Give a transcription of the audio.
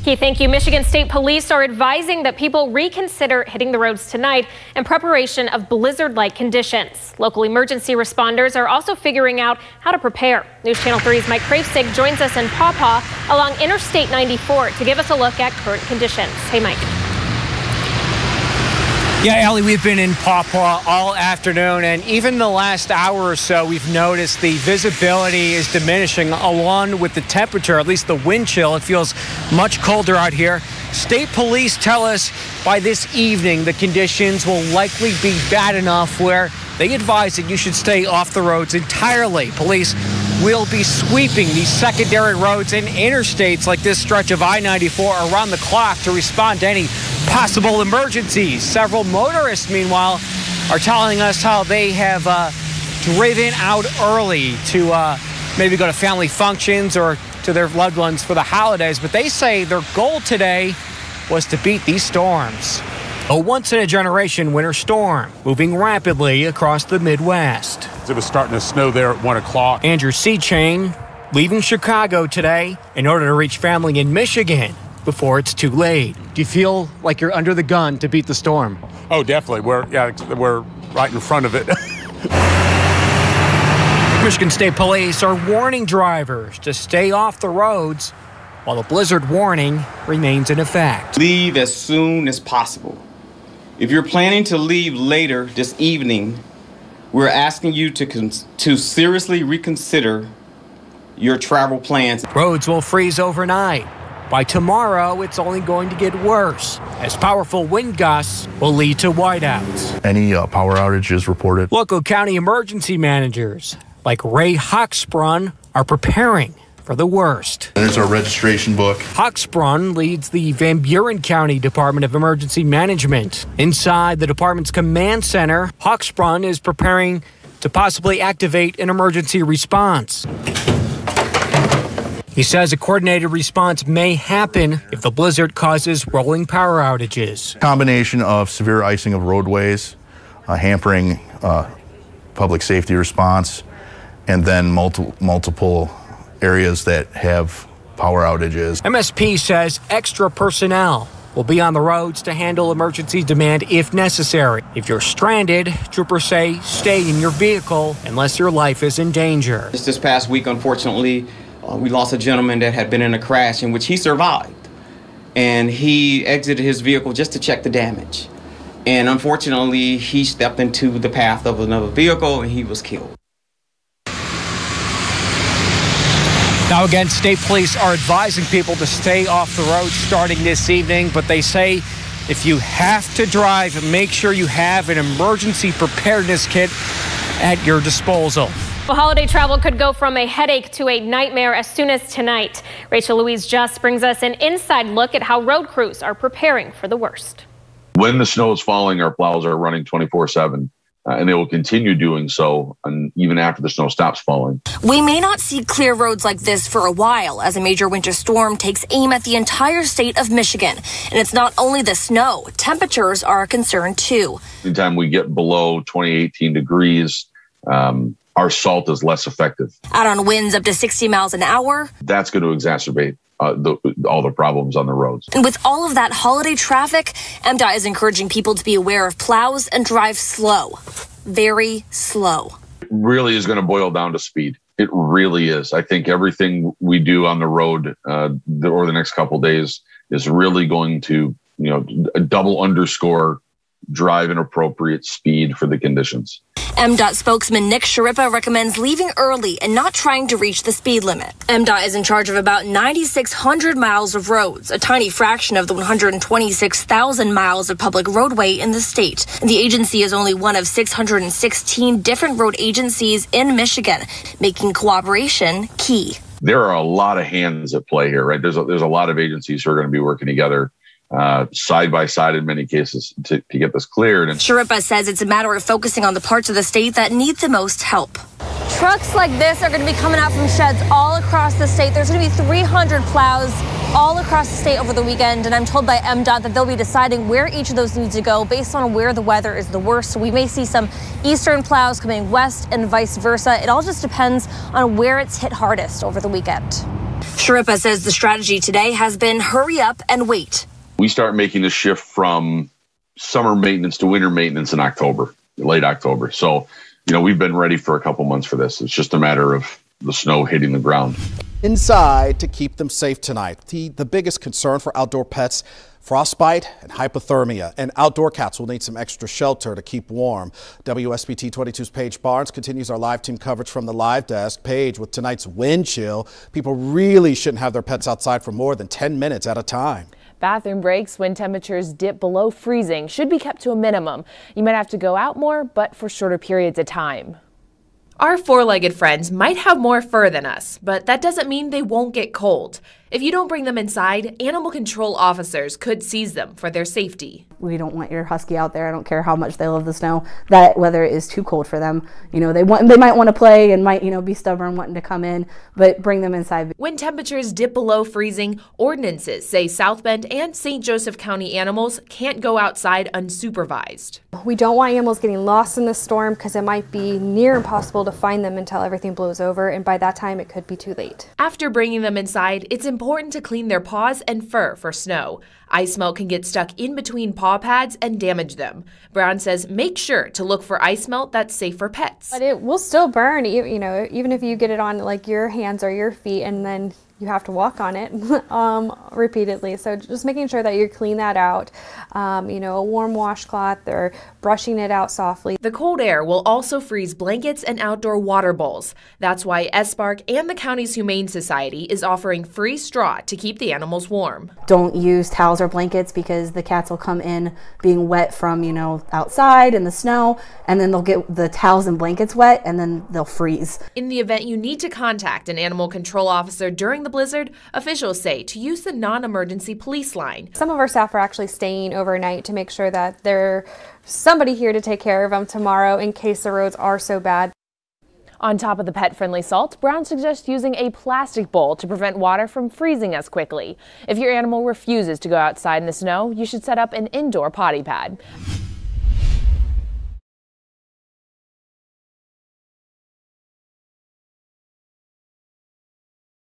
Keith, thank you. Michigan State Police are advising that people reconsider hitting the roads tonight in preparation of blizzard-like conditions. Local emergency responders are also figuring out how to prepare. News Channel 3's Mike Kravstig joins us in Paw Paw along Interstate 94 to give us a look at current conditions. Hey, Mike. Yeah, Allie, we've been in Paw Paw all afternoon, and even the last hour or so, we've noticed the visibility is diminishing along with the temperature, at least the wind chill. It feels much colder out here. State police tell us by this evening the conditions will likely be bad enough where they advise that you should stay off the roads entirely. Police will be sweeping these secondary roads and interstates like this stretch of I-94 around the clock to respond to any possible emergencies. Several motorists, meanwhile, are telling us how they have driven out early to maybe go to family functions or to their loved ones for the holidays. But they say their goal today was to beat these storms. A once-in-a-generation winter storm moving rapidly across the Midwest. It was starting to snow there at 1 o'clock. Andrew Seachain leaving Chicago today in order to reach family in Michigan before it's too late. Do you feel like you're under the gun to beat the storm? Oh, definitely. We're right in front of it. Michigan State Police are warning drivers to stay off the roads while the blizzard warning remains in effect. Leave as soon as possible. If you're planning to leave later this evening, we're asking you to seriously reconsider your travel plans. Roads will freeze overnight. By tomorrow, it's only going to get worse, as powerful wind gusts will lead to whiteouts. Any power outages reported? Local county emergency managers like Ray Hochsprung are preparing for the worst. There's our registration book. Hochsprung leads the Van Buren County Department of Emergency Management. Inside the department's command center, Hochsprung is preparing to possibly activate an emergency response. He says a coordinated response may happen if the blizzard causes rolling power outages. Combination of severe icing of roadways, hampering public safety response, and then multiple areas that have power outages. MSP says extra personnel will be on the roads to handle emergency demand if necessary. If you're stranded, troopers say stay in your vehicle unless your life is in danger. This past week, unfortunately, we lost a gentleman that had been in a crash in which he survived. And he exited his vehicle just to check the damage. And unfortunately, he stepped into the path of another vehicle and he was killed. Now again, state police are advising people to stay off the road starting this evening, but they say if you have to drive, make sure you have an emergency preparedness kit at your disposal. Well, holiday travel could go from a headache to a nightmare as soon as tonight. Rachel Louise Just brings us an inside look at how road crews are preparing for the worst. When the snow is falling, our plows are running 24/7. And they will continue doing so even after the snow stops falling. We may not see clear roads like this for a while as a major winter storm takes aim at the entire state of Michigan. And it's not only the snow, temperatures are a concern too. Anytime we get below 18 degrees, our salt is less effective. Out on winds up to 60 miles an hour. That's going to exacerbate all the problems on the roads. And with all of that holiday traffic, MDOT is encouraging people to be aware of plows and drive slow. Very slow. It really is going to boil down to speed. It really is. I think everything we do on the road over the next couple of days is really going to, double underscore drive an appropriate speed for the conditions. MDOT spokesman Nick Sharippa recommends leaving early and not trying to reach the speed limit. MDOT is in charge of about 9,600 miles of roads, a tiny fraction of the 126,000 miles of public roadway in the state. And the agency is only one of 616 different road agencies in Michigan, making cooperation key. There are a lot of hands at play here, right? There's a lot of agencies who are going to be working together side by side in many cases to get this cleared. And Sharippa says it's a matter of focusing on the parts of the state that need the most help. Trucks like this are going to be coming out from sheds all across the state. There's going to be 300 plows all across the state over the weekend, and I'm told by MDOT that they'll be deciding where each of those needs to go based on where the weather is the worst. So we may see some eastern plows coming west and vice versa. It all just depends on where it's hit hardest over the weekend. Sharippa says the strategy today has been hurry up and wait. We start making the shift from summer maintenance to winter maintenance in October, late October. So, we've been ready for a couple months for this. It's just a matter of the snow hitting the ground. Inside to keep them safe tonight. The biggest concern for outdoor pets, frostbite and hypothermia. And outdoor cats will need some extra shelter to keep warm. WSBT 22's Paige Barnes continues our live team coverage from the live desk. Paige, with tonight's wind chill, people really shouldn't have their pets outside for more than 10 minutes at a time. Bathroom breaks when temperatures dip below freezing should be kept to a minimum. You might have to go out more, but for shorter periods of time. Our four-legged friends might have more fur than us, but that doesn't mean they won't get cold. If you don't bring them inside, animal control officers could seize them for their safety. We don't want your husky out there. I don't care how much they love the snow. That weather is too cold for them. They might want to play and might, be stubborn wanting to come in, but bring them inside. When temperatures dip below freezing, ordinances say South Bend and St. Joseph County animals can't go outside unsupervised. We don't want animals getting lost in the storm because it might be near impossible to find them until everything blows over, and by that time it could be too late. After bringing them inside, it's important to clean their paws and fur for snow. Ice melt can get stuck in between paw pads and damage them. Brown says make sure to look for ice melt that's safe for pets. But it will still burn, even if you get it on like your hands or your feet and then you have to walk on it repeatedly. So just making sure that you clean that out, a warm washcloth or brushing it out softly. The cold air will also freeze blankets and outdoor water bowls. That's why SBARC and the county's Humane Society is offering free straw to keep the animals warm. Don't use towels or blankets because the cats will come in being wet from, outside in the snow, and then they'll get the towels and blankets wet and then they'll freeze. In the event you need to contact an animal control officer during the blizzard, officials say to use the non-emergency police line. Some of our staff are actually staying overnight to make sure that there's somebody here to take care of them tomorrow in case the roads are so bad. On top of the pet-friendly salt, Brown suggests using a plastic bowl to prevent water from freezing as quickly. If your animal refuses to go outside in the snow, you should set up an indoor potty pad.